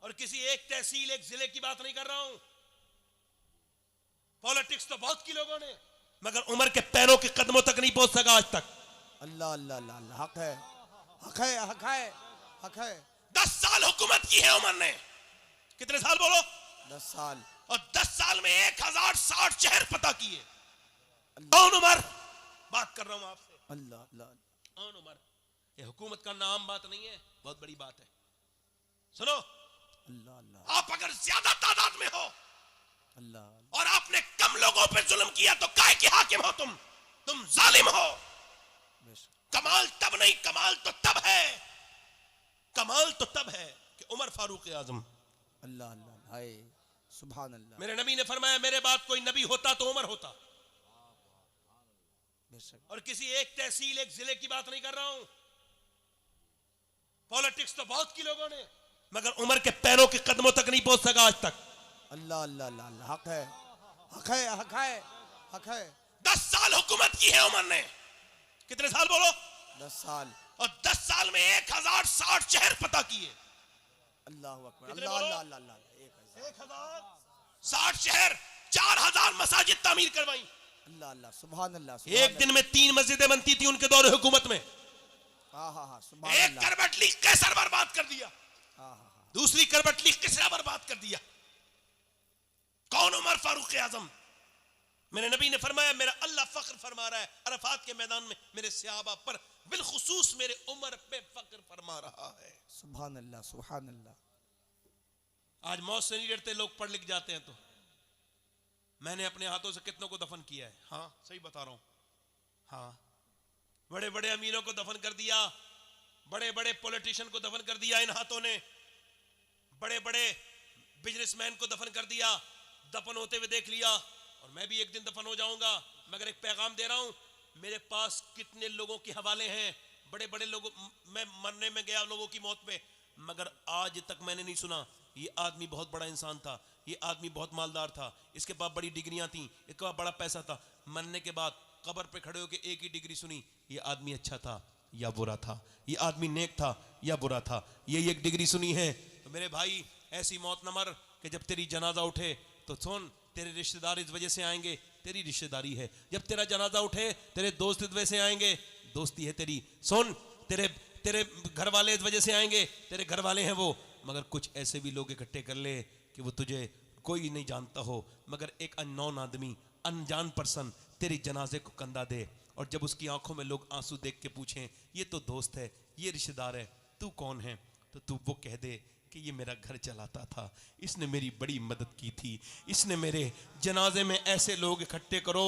और किसी एक तहसील एक जिले की बात नहीं कर रहा हूं। पॉलिटिक्स तो बहुत की लोगों ने, मगर उमर के पैरों के कदमों तक नहीं पहुंच सका आज तक। अल्लाह अल्लाह अल्लाह, हक है, हक है, हक है, हक है। 10 साल हुकूमत की है उमर ने। कितने साल बोलो? 10 साल। और 10 साल में 1060 शहर पता किए। कौन उमर? बात कर रहा हूं आपसे। अल्लाह अल्लाह, कौन उमर? ये हुकूमत का नाम बात नहीं है, बहुत बड़ी बात है। सुनो, अल्लाह अल्लाह, आप अगर ज्यादा तादाद में हो अल्लाह और आपने कम लोगों पर जुल्म किया तो काहे के हाकिम हो तुम जालिम हो। कमाल तब नहीं, कमाल तो तब है, कमाल तो तब है कि उमर फारूक आजम। अल्लाह अल्लाह, हाय सुभान अल्लाह। मेरे नबी ने फरमाया मेरे बाद कोई नबी होता तो उमर होता। और किसी एक तहसील एक जिले की बात नहीं कर रहा हूं। पॉलिटिक्स तो बहुत की लोगों ने, मगर उमर के पैरों के कदमों तक नहीं पहुंच सका आज तक। अल्लाह अल्लाह अल्लाह, हक है, हक है, हक है, हक है। 10 साल हुकूमत की है उमर ने। कितने साल बोलो? 10 साल। और 10 साल में 1060 शहर पता किए। अल्लाह अकबर, कितने अल्लाह बोलो? अल्लाह अल्लाह, 1060 शहर, 4000 मसाजिद तामीर करवाई। अल्लाह अल्लाह, सुभान अल्लाह। एक दिन में 3 मस्जिदें बनती थी उनके दौरे हुकूमत में। हाँ हाँ हाँ, सुभान एक अल्लाह। करबटली कैसर बर्बाद कर दिया, हाँ हाँ हाँ, दूसरी करबटली किसरा बर्बाद कर दिया। कौन उमर फारूक आजम? मेरे नबी ने फरमाया मेरा अल्लाह फख्र फरमा रहा है अरफात के मैदान में मेरे सहाबा पर, बिलखुसूस मेरे उमर पे फख्र फरमा रहा है। सुभान अल्लाह, सुभान अल्लाह। आज मौत से नहीं डरते लोग, पढ़ लिख जाते हैं तो। मैंने अपने हाथों से कितनों को दफन किया है, हाँ सही बता रहा हूं। हाँ, बड़े बड़े अमीरों को दफन कर दिया, बड़े बड़े पॉलिटिशियन को दफन कर दिया इन हाथों ने, बड़े बड़े बिजनेसमैन को दफन कर दिया, दफन होते हुए देख लिया। और मैं भी एक दिन दफन हो जाऊंगा, मगर एक पैगाम दे रहा हूं, मेरे पास कितने लोगों के हवाले हैं, बड़े बड़े लोगों, मैं मरने में गया लोगों की मौत में, मगर आज तक मैंने नहीं सुना ये आदमी बहुत बड़ा इंसान था, ये आदमी बहुत मालदार था, इसके पास बड़ी डिग्रियां थी, इसके पास बड़ा पैसा था। मरने के बाद कब्र पे खड़े होकर एक ही डिग्री सुनी, ये आदमी अच्छा था या बुरा था, ये आदमी नेक था या बुरा था, ये एक डिग्री सुनी है। तो मेरे भाई ऐसी मौत न मर कि जब तेरी जनाजा उठे तो सुन, तेरे रिश्तेदार इस वजह से आएंगे, तेरी रिश्तेदारी है। जब तेरा जनाजा उठे तेरे दोस्त इस वजह से आएंगे, दोस्ती है तेरी। सुन, तेरे घर वाले इस वजह से आएंगे, तेरे घर वाले हैं वो। मगर कुछ ऐसे भी लोग इकट्ठे कर ले कि वो तुझे कोई नहीं जानता हो, मगर एक अननोन आदमी, अनजान पर्सन तेरी जनाजे को कंधा दे, और जब उसकी आंखों में लोग आंसू देख के पूछें ये तो दोस्त है, ये रिश्तेदार है, तू कौन है, तो तू वो कह दे कि ये मेरा घर चलाता था, इसने मेरी बड़ी मदद की थी, इसने मेरे जनाजे में ऐसे लोग इकट्ठे करो,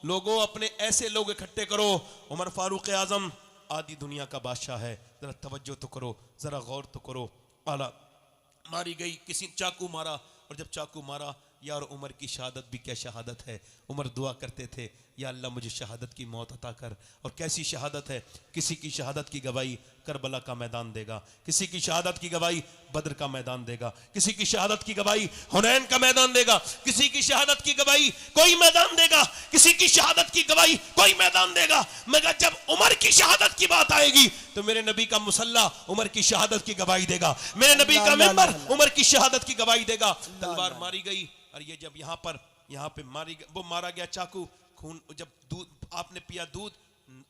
लोगों अपने ऐसे लोग इकट्ठे करो। उमर फारूक आजम आधी दुनिया का बादशाह है, जरा तवज्जो तो करो, जरा गौर तो करो। आला मारी गई, किसी चाकू मारा, और जब चाकू मारा, यार उमर की शहादत भी क्या शहादत है। उमर दुआ करते थे या अल्लाह मुझे शहादत की मौत अता कर। और कैसी शहादत है, किसी की शहादत की गवाही करबला का मैदान देगा, किसी की शहादत की गवाही बद्र का मैदान देगा, किसी की शहादत की गवाही हुनैन का मैदान देगा, किसी की शहादत की गवाही कोई मैदान देगा, किसी की शहादत की गवाही कोई मैदान देगा। मगर जब उमर की शहादत की बात आएगी तो मेरे नबी का मुसल्ला उमर की शहादत की गवाही देगा, मेरे नबी का मेंबर उमर की शहादत की गवाही देगा। तलवार मारी गई, और ये जब यहाँ पे वो मारा गया चाकू, खून, जब दूध आपने पिया, दूध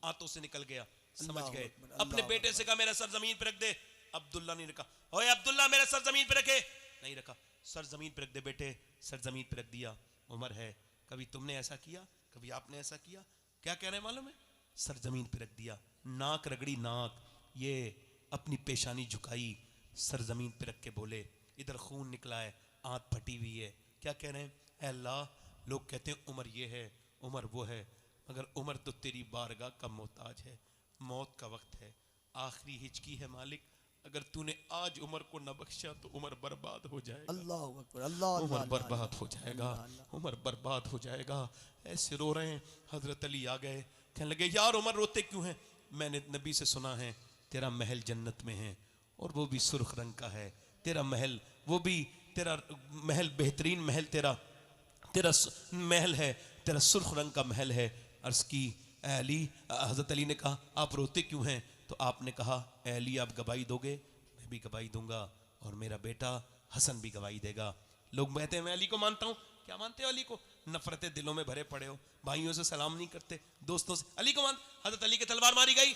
आंतों से निकल गया, समझ गए। अपने बेटे से कहा मेरा सर जमीन पे रख दे, अब्दुल्ला ने रखा, ओए अब्दुल्ला मेरा सर जमीन पे रखे, नहीं रखा, सर जमीन पे रख दे बेटे, सर जमीन पे रख दिया। उमर है, कभी तुमने ऐसा किया, कभी आपने ऐसा किया, क्या कह रहे हैं मालूम है, सर जमीन पे रख दिया, नाक रगड़ी, नाक, ये अपनी पेशानी झुकाई, सर जमीन पे रख के बोले इधर खून निकला है, आंत फटी हुई है। क्या कह रहे हैं, ऐ अल्लाह, लोग कहते हैं उमर ये है, उमर वो है, मगर उमर तो तेरी बारगाह का मोहताज है, मौत का वक्त है, आखिरी हिचकी है मालिक, अगर तूने आज उमर को न बख्शा तो उमर बर्बाद हो जाएगा, अल्लाह अकबर, अल्लाह, उमर बर्बाद हो जाएगा, उमर बर्बाद हो जाएगा। ऐसे रो रहे हैं। हजरत अली आ गए, कहने लगे यार उमर रोते क्यों हैं, मैंने नबी से सुना है तेरा महल जन्नत में है, और वो भी सुर्ख रंग का है, तेरा महल, वो भी तेरा महल बेहतरीन महल, तेरा महल है, तेरा सुर्ख रंग का महल है। अर्ज की अली, हजरत अली ने कहा आप रोते क्यों हैं, तो आपने कहा अली आप गवाही दोगे, मैं भी गवाही दूंगा, और मेरा बेटा हसन भी गवाही देगा। लोग कहते हैं मैं अली को मानता हूँ। क्या मानते हो अली को? नफरतें दिलों में भरे पड़े हो, भाइयों से सलाम नहीं करते, दोस्तों से। अली को मान, हजरत अली की तलवार मारी गई,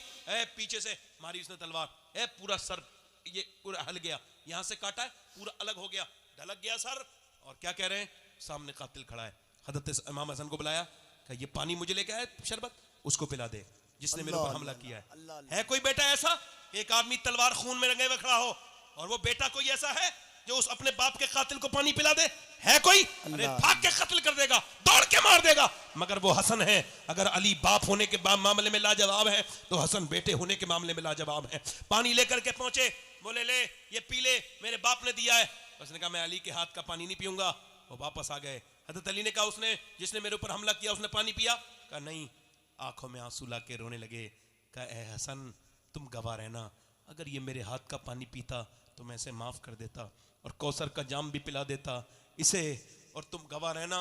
पीछे से मारी उसने तलवार, पूरा सर ये पूरा हल गया, यहाँ से काटा है पूरा अलग हो गया, ढलक गया सर। और क्या कह रहे हैं? सामने कातिल खड़ा है। हजरत इमाम हसन को बुलाया, कहा ये पानी मुझे लेके आया शरबत, उसको पिला दे जिसने मेरे ऊपर हमला किया है कोई बेटा ऐसा? एक आदमी तलवार खून में रंगे हुए खड़ा हो और वो बेटा कोई ऐसा है जो उस अपने बाप के कातिल को पानी पिला दे? है कोई? अरे भाग के कत्ल कर देगा, दौड़ के मार देगा। मगर वो हसन है। अगर अली बाप होने के मामले में लाजवाब है तो हसन बेटे होने के मामले में लाजवाब है। पानी लेकर के पहुंचे, बोले ले ये पी ले, मेरे बाप ने दिया है। उसने कहा मैं अली के हाथ का पानी नहीं पीऊंगा। वो वापस आ गए। हजरत अली ने कहा उसने जिसने मेरे ऊपर हमला किया उसने पानी पिया? कहा नहीं। आंखों में आंसू ला के रोने लगे। कहा ए हसन तुम गवाह रहना, अगर ये मेरे हाथ का पानी पीता तो मैं इसे माफ कर देता और कौसर का जाम भी पिला देता इसे, और तुम गवाह रहना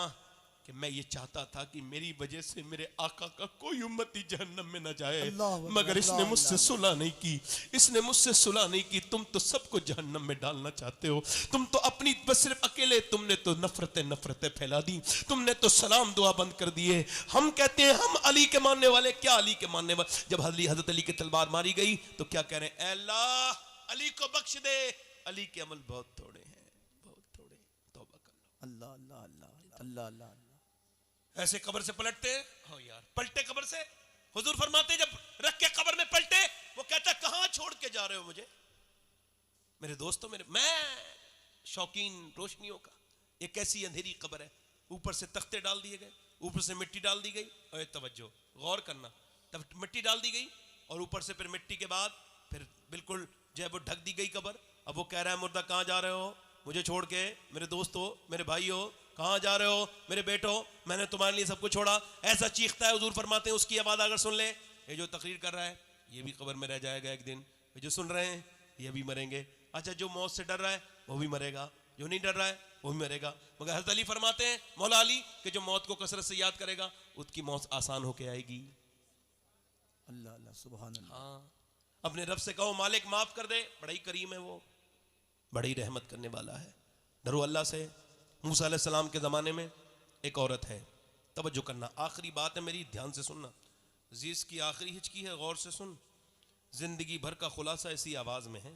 कि मैं ये चाहता था कि मेरी वजह से मेरे आका का कोई उम्मती जहन्नम में न जाए, मगर इसने मुझसे सुलह नहीं की, इसने मुझसे सुलह नहीं की। तुम तो सबको जहन्नम में डालना चाहते हो, तुम तो अपनी बस सिर्फ अकेले, तुमने तो नफरतें फैला दी, तुमने तो सलाम दुआ बंद कर दिए। हम कहते हैं हम अली के मानने वाले, क्या अली के मानने वाले? जब हजरत अली की तलवार मारी गई तो क्या कह रहे हैं? अल्लाह अली को बख्श दे, अली के अमल बहुत थोड़े हैं, बहुत थोड़े, तौबा कर लो। अल्लाह अल्लाह अल्लाह अल्लाह अल्लाह। ऐसे कब्र से पलटते हो यार, पलटे कब्र से। हुजूर फरमाते जब रख के कब्र में पलटे, वो कहता कहां छोड़ के जा रहे हो मुझे? मेरे दोस्तों, मैं शौकीन रोशनियों का, एक ऐसी अंधेरी कब्र है, ऊपर से तख्ते डाल दिए गए, ऊपर से मिट्टी डाल दी गई, और तवज्जो गौर करना, तब मिट्टी डाल दी गई और ऊपर से फिर मिट्टी के बाद फिर बिल्कुल जो है वो ढक दी गई कब्र। अब वो कह रहा है मुर्दा कहां जा रहे हो मुझे छोड़ के? मेरे दोस्तों, मेरे भाइयों, कहां जा रहे हो? मेरे बेटो, मैंने तुम्हारे लिए सब कुछ छोड़ा। ऐसा चीखता है। हुजूर फरमाते हैं उसकी आवाज़ अगर सुन ले, ये जो तकरीर कर रहा है ये भी कब्र में रह जाएगा एक दिन, ये जो सुन रहे हैं ये भी मरेंगे। अच्छा, जो मौत से डर रहा है वो भी मरेगा, जो नहीं डर रहा है वो भी मरेगा। मगर हज़रत अली फरमाते हैं, मौला अली, कि जो मौत को कसरत से याद करेगा उसकी मौत आसान होके आएगी। अल्लाह अल्लाह सुभान अल्लाह। हाँ, अपने रब से कहो मालिक माफ कर दे, बड़ा ही करीम है वो, बड़ी रहमत करने वाला है। डरो अल्लाह से। मूसा अलैहि सलाम के ज़माने में एक औरत है, तवज्जो करना, आखिरी बात है मेरी, ध्यान से सुनना। जीस की आखिरी हिचकी है, गौर से सुन। जिंदगी भर का खुलासा इसी आवाज़ में है।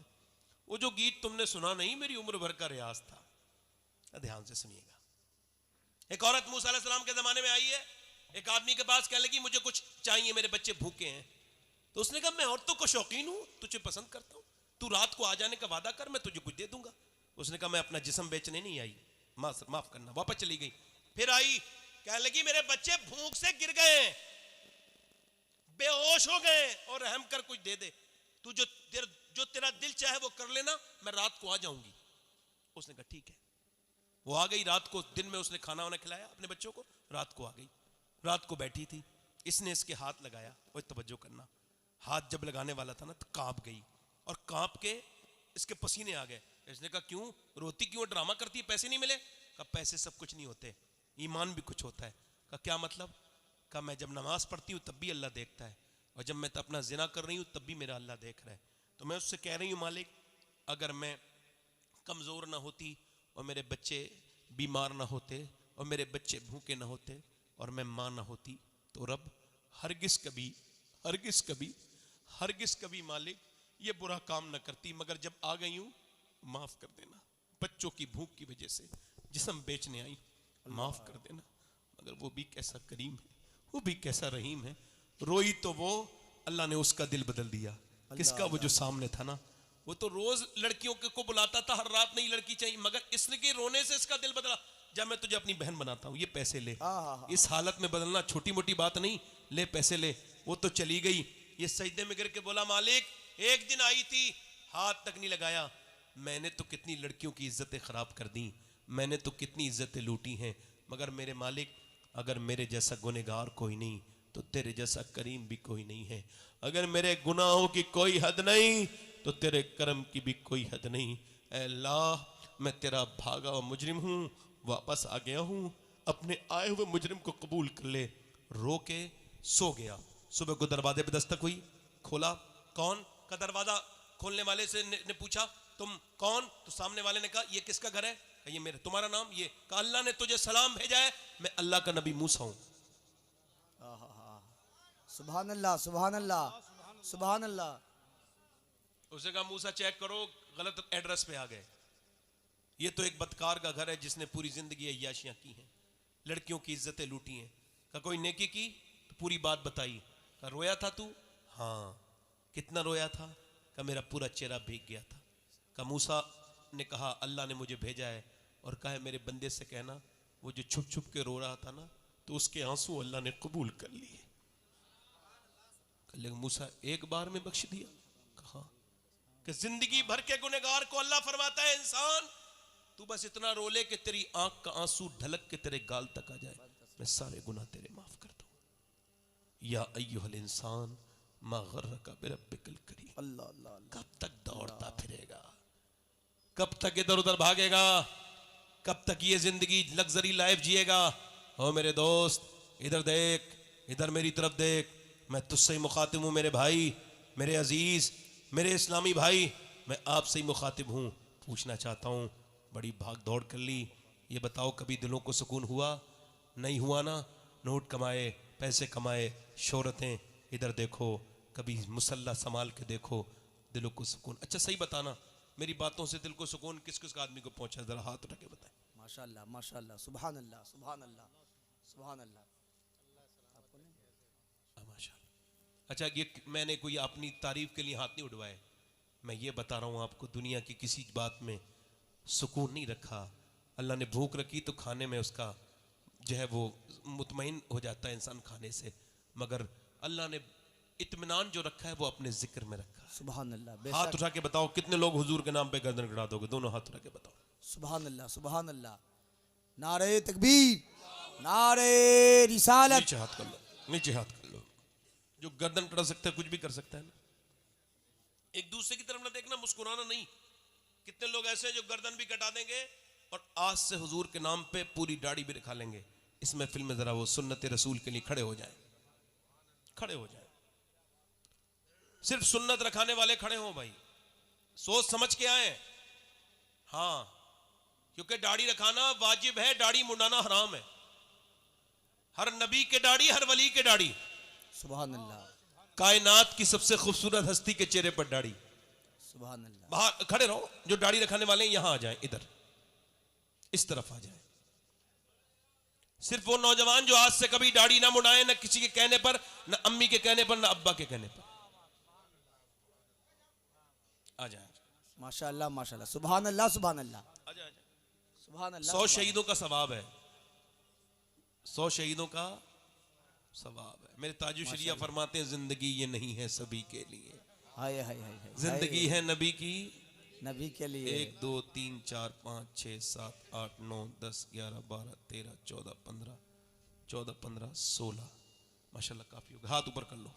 वो जो गीत तुमने सुना नहीं, मेरी उम्र भर का रियाज था। ध्यान से सुनिएगा। एक औरत मूसा अलैहि सलाम के ज़माने में आई है, एक आदमी के पास, कहने लगी मुझे कुछ चाहिए, मेरे बच्चे भूखे हैं। तो उसने कहा मैं औरतों को शौकीन हूँ, तुझे पसंद करता हूँ, तू रात को आ जाने का वादा कर, मैं तुझे कुछ दे दूंगा। उसने कहा मैं अपना जिस्म बेचने नहीं आई, माफ करना। वापस चली गई। फिर आई, कहने लगी मेरे बच्चे भूख से गिर गए, बेहोश हो गए, और रहम कर कुछ दे दे, तू जो तेरा दिल चाहे वो कर लेना, मैं रात को आ जाऊंगी। उसने कहा ठीक है। वो आ गई रात को, दिन में उसने खाना वाना खिलाया अपने बच्चों को, रात को आ गई। रात को बैठी थी, इसने इसके हाथ लगाया, वो तवज्जो करना, हाथ जब लगाने वाला था ना तो कांप गई, और कांप के इसके पसीने आ गए। इसने कहा क्यों रोती, क्यों ड्रामा करती है, पैसे नहीं मिले? कहा पैसे सब कुछ नहीं होते, ईमान भी कुछ होता है। कहा क्या मतलब? कहा मैं जब नमाज पढ़ती हूँ तब भी अल्लाह देखता है, और जब मैं अपना जिना कर रही हूँ तब भी मेरा अल्लाह देख रहा है। तो मैं उससे कह रही हूँ मालिक, अगर मैं कमज़ोर ना होती और मेरे बच्चे बीमार ना होते और मेरे बच्चे भूखे ना होते और मैं माँ ना होती, तो रब हरगिज़ कभी हरगिज़ कभी हरगिज़ कभी मालिक ये बुरा काम ना करती। मगर जब आ गई हूँ माफ़ कर देना, बच्चों की भूख की वजह से जिस्म बेचने आई, माफ़ कर देना। मगर वो भी कैसा करीम है, वो भी कैसा रहीम है। रोई तो वो, अल्लाह ने उसका दिल बदल दिया। किसका? वो जो सामने था ना, वो तो रोज लड़कियों को बुलाता था, हर रात नई लड़की चाहिए, मगर इसने के रोने से इसका दिल बदला। जब मैं तुझे अपनी बहन बनाता हूँ, ये पैसे ले। इस हालत में बदलना छोटी मोटी बात नहीं, ले पैसे ले। वो तो चली गई। ये सजदे में गिर के बोला मालिक एक दिन आई थी, हाथ तक नहीं लगाया, मैंने तो कितनी लड़कियों की इज्जतें खराब कर दी, मैंने तो कितनी इज्जतें लूटी हैं, मगर मेरे मालिक अगर मेरे जैसा गुनहगार कोई नहीं तो तेरे जैसा करीम भी कोई नहीं है। अगर मेरे गुनाहों की कोई हद नहीं तो तेरे करम की भी कोई हद नहीं। ऐ अल्लाह, मैं तेरा भागा हुआ मुजरिम हूँ, वापस आ गया हूँ, अपने आए हुए मुजरिम को कबूल कर ले। रो के सो गया। सुबह को दरवाजे पे दस्तक हुई, खोला, कौन का? दरवाजा खोलने वाले से ने पूछा तुम कौन? तो सामने वाले ने कहा ये किसका घर है? कहा ये मेरा। तुम्हारा नाम? ये। कहा अल्लाह ने तुझे सलाम भेजा है, मैं अल्लाह का नबी मूसा हूं। सुभान अल्लाह, सुभान अल्लाह, सुभान अल्लाह। उसे कहा मूसा चेक करो, गलत एड्रेस पे आ गए। ये तो एक बदकार का घर है जिसने पूरी जिंदगी अय्याशियां की हैं, लड़कियों की इज्जतें लूटी हैं। कहा कोई नेकी की? तो पूरी बात बताई। कहा रोया था तू? हाँ। कितना रोया था? कहा मेरा पूरा चेहरा भीग गया था। कहा मूसा ने कहा अल्लाह ने मुझे भेजा है और कहा है मेरे बंदे से कहना वो जो छुप छुप के रो रहा था ना, तो उसके आंसू अल्लाह ने कबूल कर लिए। लेकिन मूसा एक बार में बख्श दिया? कहा कि जिंदगी भर के गुनहगार को अल्लाह फरमाता है इंसान तू बस इतना रो ले कि तेरी आंख का आंसू ढलक के तेरे गाल तक आ जाए, मैं सारे गुनाह तेरे माफ कर दूं। या अय्युहल इंसान मा गर्रका बिरब्बिकल करीम। अल्लाह अल्लाह अल्लाह। कब तक दौड़ता फिरेगा? कब तक इधर उधर भागेगा? कब तक ये जिंदगी लग्जरी लाइफ जिएगा? हो मेरे दोस्त, इधर देख, इधर मेरी तरफ देख, मैं तुझसे ही मुखातिब हूं मेरे भाई, मेरे अजीज, मेरे इस्लामी भाई, मैं आपसे ही मुखातिब हूं। पूछना चाहता हूं, बड़ी भाग दौड़ कर ली, ये बताओ कभी दिलों को सुकून हुआ? नहीं हुआ ना। नोट कमाए, पैसे कमाए, शोहरतें, इधर देखो, कभी मुसल्ला संभाल के देखो, दिलों को सुकून। अच्छा सही बताना, मेरी बातों से दिल को सुकून किस किस आदमी को पहुंचा? जरा हाथ उठा के बताएं। माशाअल्लाह, माशाअल्लाह, सुभान अल्लाह, सुभान अल्लाह, सुभान अल्लाह। माशाअल्लाह। अच्छा ये मैंने कोई अपनी तारीफ के लिए हाथ नहीं उठवाए, मैं ये बता रहा हूँ आपको, दुनिया की किसी बात में सुकून नहीं रखा। अल्लाह ने भूख रखी तो खाने में उसका जो है वो मुतमईन हो जाता है इंसान खाने से, मगर अल्लाह ने इत्मीनान जो रखा है वो अपने जिक्र में रखा है। सुभान अल्लाह। हाथ उठा के बताओ कितने लोग हुजूर के नाम पे गर्दन कटा दोगे? दोनों हाथ उठा के बताओ। सुभान अल्लाह, सुभान अल्लाह। नारे तकबीर, नारे रिसालत। नीचे हाथ कर लो, नीचे हाथ कर लो। जो गर्दन कटा सकता है कुछ भी कर सकता है ना। एक दूसरे की तरफ ना देखना, मुस्कुराना नहीं। कितने लोग ऐसे हैं जो गर्दन भी कटा देंगे और आज से हुजूर के नाम पे पूरी दाढ़ी भी रखा लेंगे। इस महफिल में जरा वो सुन्नत रसूल के लिए खड़े हो जाएं, खड़े हो जाएं। सिर्फ सुन्नत रखाने वाले खड़े हो भाई, सोच समझ के आए। हाँ, क्योंकि दाढ़ी रखाना वाजिब है, दाढ़ी मुंडाना हराम है। हर नबी के दाढ़ी, हर वली के दाढ़ी। सुभान अल्लाह। कायनात की सबसे खूबसूरत हस्ती के चेहरे पर दाढ़ी। सुभान अल्लाह। बाहर खड़े रहो, जो दाढ़ी रखाने वाले हैं यहां आ जाएं, इधर इस तरफ आ जाएं। सिर्फ वो नौजवान जो आज से कभी दाढ़ी ना मुड़ाए, ना किसी के कहने पर, ना अम्मी के कहने पर, ना अब्बा के कहने पर, आ जाए। माशाअल्लाह, माशाअल्लाह, सुभान अल्लाह, सुभान अल्लाह, आ जाए, आ जाए। सुभान अल्लाह। 100 शहीदों का सवाब है, 100 शहीदों का सवाब है। मेरे ताजु शरिया फरमाते हैं जिंदगी ये नहीं है सभी के लिए, हाय हाय हाय हाय। जिंदगी है नबी की नबी के लिए। 1 2 3 4 5 6 7 8 9 10 11 12 13 14 15 14 15 16। माशाल्लाह काफी होगा। हाथ ऊपर कर लो,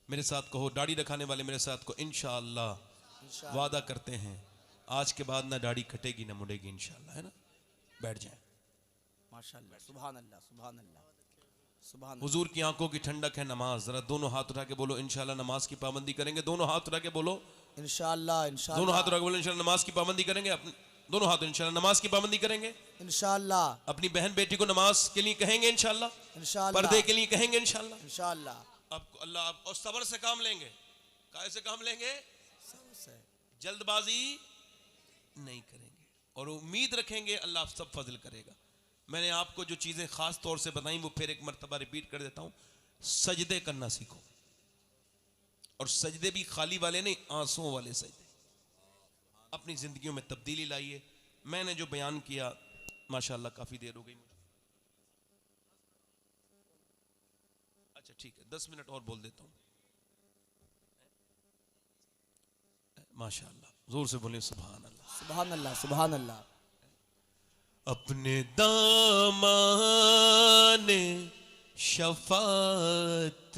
मेरे साथ कहो, दाढ़ी रखाने वाले मेरे साथ को इंशाअल्लाह वादा करते हैं आज के बाद ना दाढ़ी कटेगी ना मुड़ेगी इंशाअल्लाह, है ना। बैठ जाए। माशाअल्लाह, सुभान अल्लाह, सुभान अल्लाह, सुभान। हुजूर की आंखों की ठंडक है नमाज। जरा दोनों हाथ उठा के बोलो इंशाअल्लाह नमाज की पाबंदी करेंगे। दोनों हाथ उठा के बोलो इंशाअल्लाह, इंशाअल्लाह। दोनों हाथ उठा के बोलो इंशाअल्लाह नमाज की पाबंदी करेंगे। अपने दोनों हाथ इंशाअल्लाह नमाज की पाबंदी करेंगे इंशाअल्लाह। अपनी बहन बेटी को नमाज के लिए कहेंगे इंशाअल्लाह, इंशाअल्लाह। पर्दे के लिए कहेंगे इंशाअल्लाह। इंशाअल्लाह। आपको अल्लाह और सब्र से काम लेंगे। कैसे काम लेंगे? सबसे जल्दबाजी नहीं करेंगे और उम्मीद रखेंगे अल्लाह सब फजल करेगा। मैंने आपको जो चीजें खास तौर से बताई वो फिर एक मर्तबा रिपीट कर देता हूं। सजदे करना सीखो, और सजदे भी खाली वाले नहीं, आंसुओं वाले सजदे। अपनी जिंदगियों में तब्दीली लाइए। मैंने जो बयान किया माशाअल्लाह काफी देर हो गई मुझे। अच्छा ठीक है, 10 मिनट और बोल देता हूं। माशाअल्लाह, जोर से बोले सुभान अल्लाह, सुभान अल्लाह, सुभान अल्लाह। अपने दामन शफात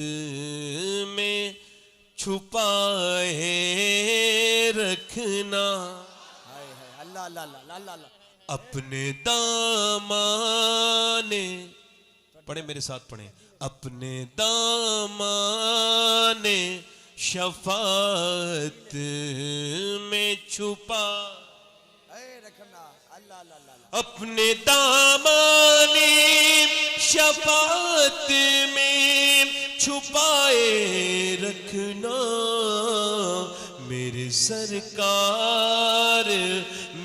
में छुपाए रखना, हाय हाय, अल्लाह अल्लाह अल्लाह अल्लाह अल्लाह। अपने दामन, पढ़े मेरे साथ पढ़े, अपने दामन शफात में छुपा रखना अल्लाह अल्लाह अल्लाह अपने दामाने शफात में छुपाए रखना मेरे सरकार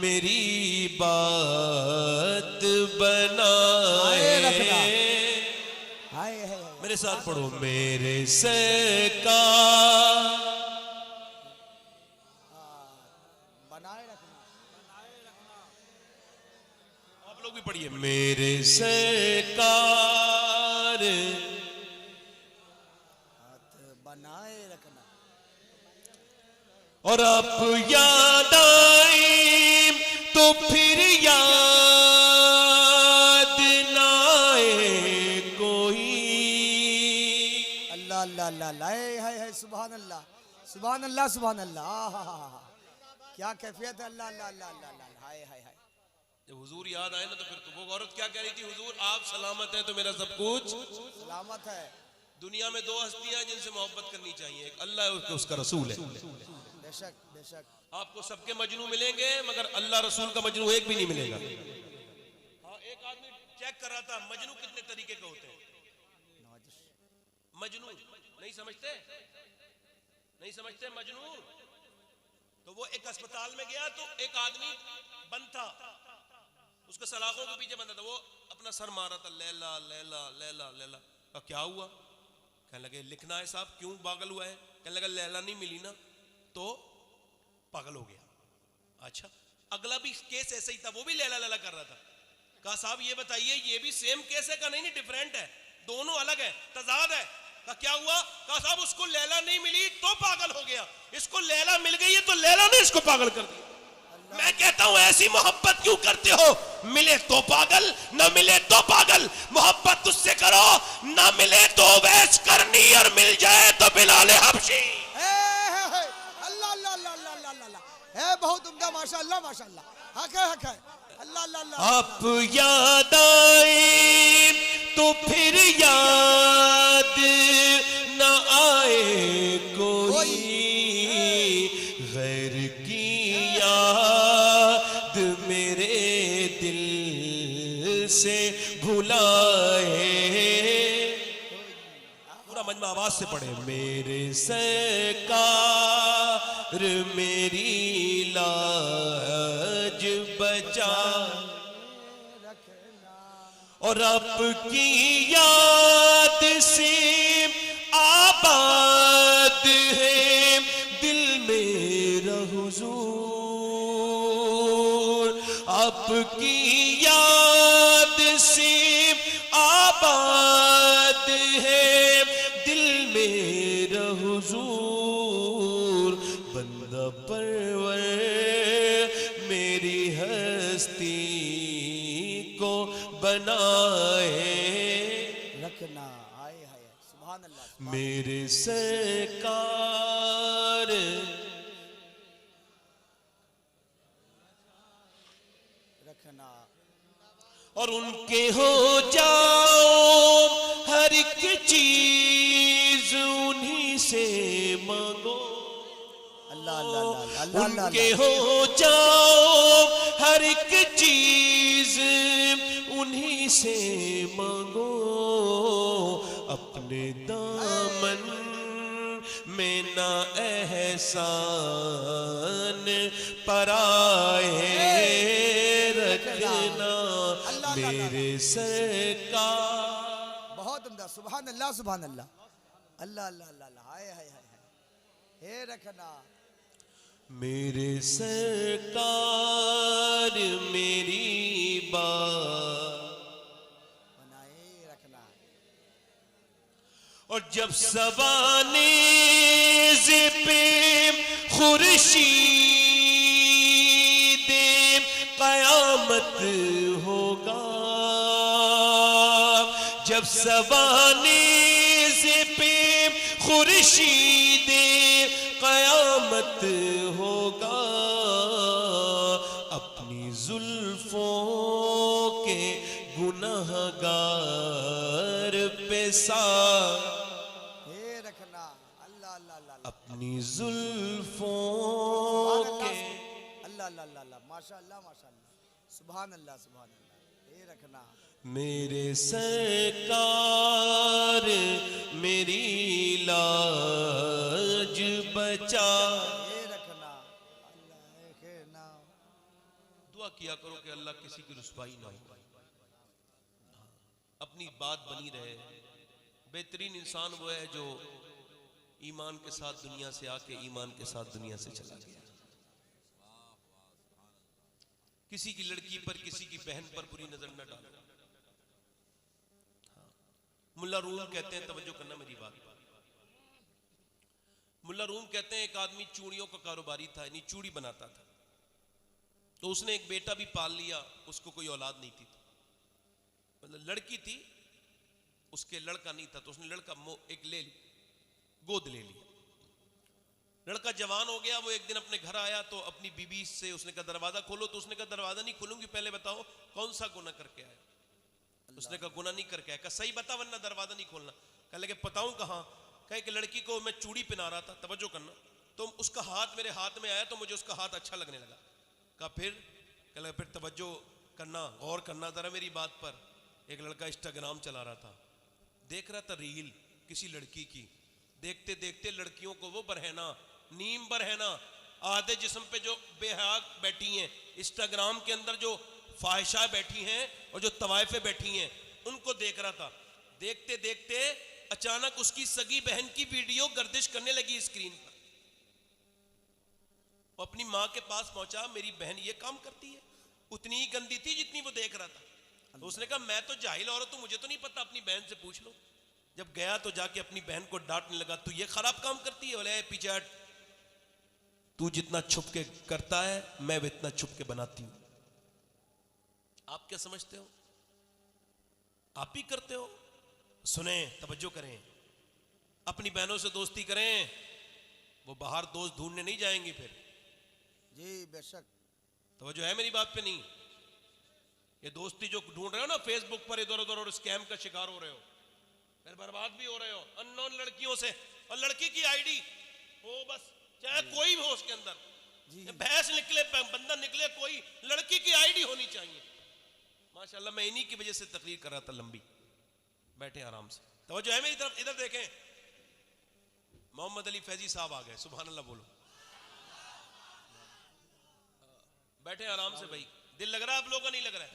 मेरी बात बनाए हाय हाय मेरे साथ पढ़ो मेरे सरकार बनाए रखना आप लोग भी पढ़िए मेरे सरकार हाथ बनाए रखना और आप याद आए तो फिर याद ना आए कोई अल्लाह अल्लाह अल्लाह हाय हाय सुभान अल्लाह सुभान अल्लाह सुभान अल्लाह क्या कैफियत है अल्लाह अल्लाह अल्लाह अल्लाह हाय हाय हाय जब हुजूर याद आए ना तो फिर वो औरत क्या कह रही थी हुजूर आप सलामत हैं तो मेरा सब कुछ सलामत है दुनिया में दो हस्तियां हैं जिनसे मोहब्बत करनी चाहिए एक अल्लाह है उसका रसूल है बेशक बेशक आपको सबके मजनू मिलेंगे मगर अल्लाह रसूल का मजनू एक भी नहीं मिलेगा हाँ एक आदमी चेक कर रहा था मजनू कितने तरीके के होते हैं मजनू नहीं समझते मजनू तो वो एक अस्पताल में गया तो एक आदमी बंद था उसके सलाखों के पीछे बंदा था वो अपना सर मारा था लैला लैला लैला लैला क्या हुआ कहने लगे लिखना है साहब क्यों पागल हुआ है कहने लगा लैला नहीं मिली ना तो पागल हो गया अच्छा अगला भी केस ऐसा ही था वो भी लैला लैला कर रहा था कहा साहब ये बताइए ये भी सेम केस है का नहीं डिफरेंट है दोनों अलग है तजाद है का क्या हुआ कहा साहब उसको लैला नहीं मिली तो पागल हो गया इसको लैला मिल गई है तो लैला ने इसको पागल कर दिया मैं कहता हूं ऐसी मोहब्बत क्यों करते हो मिले तो पागल न मिले तो पागल मोहब्बत उससे करो न मिले तो वैस करनी और मिल जाए तो बिलाल हबशी अल्लाह अल्लाह अल्लाह अल्लाह अल्लाह है बहुत उम्दा माशाअल्लाह माशाअल्लाह हक है अल्लाह अल्लाह अल्लाह आप याद आए तो फिर याद न आए कोई गैर की याद मेरे दिल से भुलाए पूरा मजमा आवाज से पढ़े मेरे सरकार मेरी लाज बचा और आपकी याद से आबाद है दिल मेरा हुजूर आपकी याद से आबाद है दिल मेरा हुजूर बंदा परवर मेरी हस्ती को बनाए रखना हाय हाय सुभान अल्लाह मेरे सरकार रखना और उनके हो जाओ हर एक चीज उन्हीं से मांगो अल्लाह अल्लाह अल्लाह उनके हो जाओ हर एक चीज उन्हीं से मांगो अपने दामन में ना एहसान पराए रखना मेरे सरकार बहुत उम्दा सुभान अल्लाह अल्लाह अल्लाह अल्लाह हाय हाय हाय हे रखना मेरे सरकार मेरी बात बनाए रखना और जब सवाने पे खुर्शीद कयामत होगा जब सवाने पे खुर्शीद कयामत होगा अपनी जुल्फों के गुनहगार पे सा हे रखना अल्लाह अल्लाह अल्लाह अपनी जुल्फों के। अल्लाह अल्लाह अल्लाह अल्लाह, माशाअल्लाह माशाअल्लाह, सुभान अल्लाह सुभान अल्लाह। ये रखना मेरे सरकार मेरी लाज बचा। ये रखना अल्लाह के नाम। दुआ किया करो कि अल्लाह किसी की रुसवाई ना हो, अपनी बात बनी रहे। बेहतरीन इंसान वो है जो ईमान के साथ दुनिया से आके ईमान के साथ दुनिया से चला गया। किसी की लड़की पर, किसी की बहन पर बुरी नजर न डालो। मुल्ला रूम कहते हैं, तवज्जो करना मेरी बात। मुल्ला रूम कहते हैं एक आदमी चूड़ियों का कारोबारी था, यानी चूड़ी बनाता था। तो उसने एक बेटा भी पाल लिया, उसको कोई औलाद नहीं थी, मतलब लड़की थी, उसके लड़का नहीं था। तो उसने लड़का एक गोद ले लिया। लड़का जवान हो गया। वो एक दिन अपने घर आया तो अपनी बीबी से उसने कहा दरवाजा खोलो। तो उसने कहा दरवाजा नहीं खोलूंगी, पहले बताओ कौन सा गुनाह करके आया। उसने कहा गुनाह नहीं करके आया। कहा सही बता वरना दरवाजा नहीं खोलना। कहा लगे बताऊं कहां। कहे कि लड़की को मैं चूड़ी पहना रहा था, तवज्जो करना, तो उसका हाथ मेरे हाथ में आया तो मुझे उसका हाथ अच्छा लगने लगा। कहा फिर तवज्जो करना, गौर करना जरा मेरी बात पर। एक लड़का इंस्टाग्राम चला रहा था, देख रहा था रील किसी लड़की की। देखते देखते लड़कियों को वो बरहना, नीम बरहना, आधे जिस्म पे जो बेहयाक बैठी हैं, इंस्टाग्राम के अंदर जो फाहिशा बैठी हैं और जो तवाइफे बैठी हैं, उनको देख रहा था। देखते देखते अचानक उसकी सगी बहन की वीडियो गर्दिश करने लगी स्क्रीन पर। वो अपनी माँ के पास पहुंचा, मेरी बहन ये काम करती है। उतनी ही गंदी थी जितनी वो देख रहा था। तो उसने कहा मैं तो जाहिल औरत हूं, मुझे तो नहीं पता, अपनी बहन से पूछ लो। जब गया तो जाके अपनी बहन को डांटने लगा, तू ये खराब काम करती है। बोले पीछे हट, तू जितना छुप के करता है मैं भी इतना छुप के बनाती हूं। आप क्या समझते हो? आप ही करते हो? सुने, तवज्जो करें, अपनी बहनों से दोस्ती करें। वो बाहर दोस्त ढूंढने नहीं जाएंगी फिर। जी बेशक। तवज्जो है मेरी बात पे? नहीं, ये दोस्ती जो ढूंढ रहे हो ना फेसबुक पर इधर उधर, और स्कैम का शिकार हो रहे हो, फिर बर्बाद भी हो रहे हो अननोन लड़कियों से। और लड़की की आईडी हो, बस चाहे कोई भी हो उसके अंदर, भैंस निकले बंदा निकले, कोई लड़की की आईडी होनी चाहिए। माशाल्लाह मैं इन्हीं की वजह से तकरीर कर रहा था लंबी। बैठे आराम से, तवज्जो है मेरी तरफ? इधर देखें, मोहम्मद अली फैजी साहब आ गए, सुभान अल्लाह बोलो। बैठे आराम से भाई, दिल लग रहा है आप लोगों का? नहीं लग रहा है?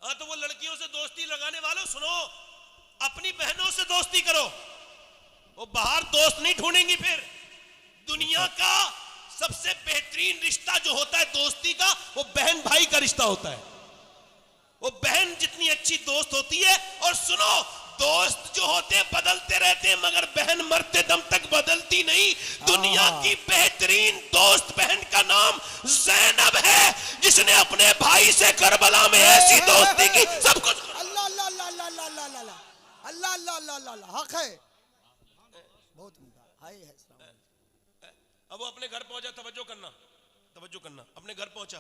हाँ, तो वो लड़कियों से दोस्ती लगाने वालों सुनो, अपनी बहनों से दोस्ती करो। वो बाहर दोस्त नहीं ढूंढेंगी फिर। दुनिया का सबसे बेहतरीन रिश्ता जो होता है दोस्ती का, वो बहन भाई का रिश्ता होता है। वो बहन जितनी अच्छी दोस्त होती है, और सुनो, दोस्त जो होते हैं बदलते रहते हैं, मगर बहन मरते दम तक बदलती नहीं। दुनिया की बेहतरीन दोस्त बहन का नाम ज़ैनब है, जिसने अपने भाई से करबला में ऐसी दोस्ती की, सब कुछ। अल्लाह अल्लाह अल्लाह अल्लाह अल्लाह अल्लाह अल्लाह अल्लाह अल्लाह अल्लाह अल्लाह, हक है, बहुत हाय है। अब वो अपने घर पहुंचा, तवज्जो करना, तवज्जो करना, अपने घर पहुंचा,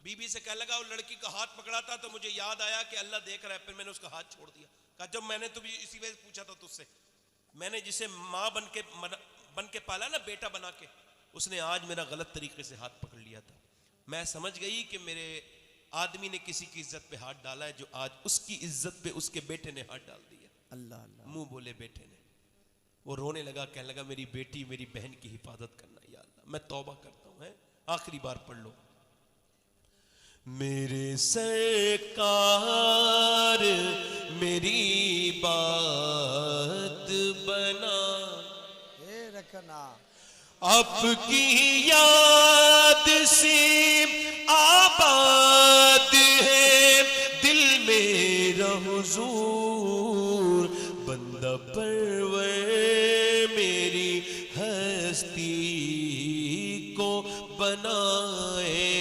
बीबी से कहने लगा, वो लड़की का हाथ पकड़ा था तो मुझे याद आया कि अल्लाह देख रहा है, फिर मैंने उसका हाथ छोड़ दिया। कहा जब मैंने तुझे इसी वजह पूछा था तुझसे, मैंने जिसे माँ बन के पाला ना, बेटा बना के, उसने आज मेरा गलत तरीके से हाथ पकड़ लिया था। मैं समझ गई कि मेरे आदमी ने किसी की इज्जत पे हाथ डाला है, जो आज उसकी इज्जत पे उसके बेटे ने हाथ डाल दिया। अल्लाह अल्लाह, मुंह बोले बेटे ने। वो रोने लगा, कहने लगा मेरी बेटी, मेरी बहन की हिफाजत करना या अल्लाह, मैं तौबा करता हूं। आखिरी बार पढ़ लो, मेरे सरकार मेरी बात बना, ये रखना, आपकी याद से आबाद है दिल मेरा हुजूर, बंदा परवर मेरी हस्ती को बनाए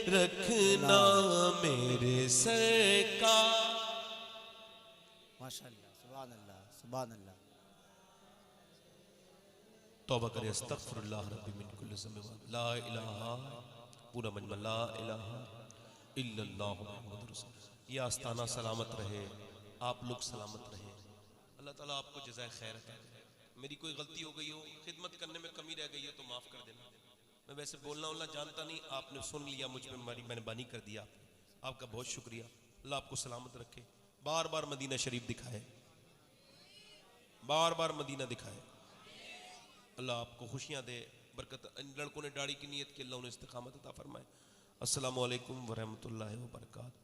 रखना मेरे सरकार। माशाअल्लाह, सुभान अल्लाह सुभान अल्लाह। तौबा करें, अस्तगफिरुल्लाह रब्बी मिन कुल्ली ज़ंब, ला इलाहा, पूरा मजमा ला इलाहा इल्लल्लाह मुहम्मदुर रसूलुल्लाह। ये आस्थाना सलामत रहे, आप लोग सलामत रहे, अल्लाह ताला आपको जज़ाए खैर करे। मेरी कोई गलती हो गई हो, खिदमत करने में कमी रह गई हो तो माफ़ कर देना। मैं वैसे बोलना उलना जानता नहीं, आपने सुन लिया, मुझ में हमारी मेहरबानी कर दिया आपका बहुत शुक्रिया। अल्लाह आपको सलामत रखे, बार बार मदीना शरीफ दिखाए, बार बार मदीना दिखाए। अल्लाह आपको खुशियाँ दे, बरकत। इन लड़कों ने दाढ़ी की नीयत की, अल्लाह उन्हें इस्तिकामत अता फरमाए। अस्सलामु अलैकुम वरहमतुल्लाहि वबरकातुहू।